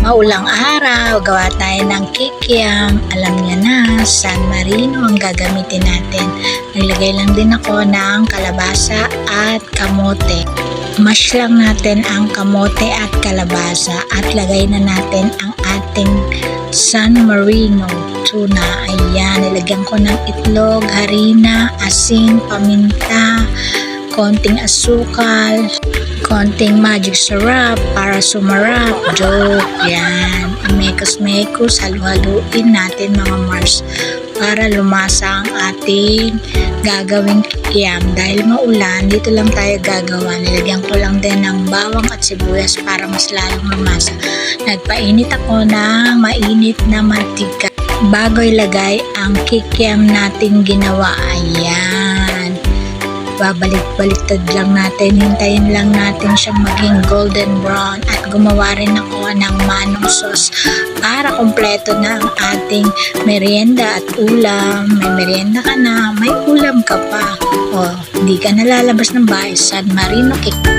Maulang araw, gawa tayo ng kikiam. Alam niya na, San Marino ang gagamitin natin. Naglagay lang din ako ng kalabasa at kamote. Mash lang natin ang kamote at kalabasa at lagay na natin ang ating San Marino tuna. Ayan, nilagyan ko ng itlog, harina, asin, paminta, konting asukal, konting magic syrup para sumarap. Joke, yan. Mekos-mekos, halu-haluin natin mga Mars para lumasa ang ating gagawing kikiam. Dahil maulan, dito lang tayo gagawa. Nilagyan ko lang din ng bawang at sibuyas para mas lalong lumasa. Nagpainit ako ng mainit na mantika bago ilagay ang kikiam natin ginawa. Ayan. Babalik-baliktad lang natin, hintayin lang natin siyang maging golden brown at gumawa rin ako ng manong sauce para kumpleto na ang ating merienda at ulam. May merienda ka na, may ulam ka pa. O, hindi ka nalalabas ng bahay. San Marino cake.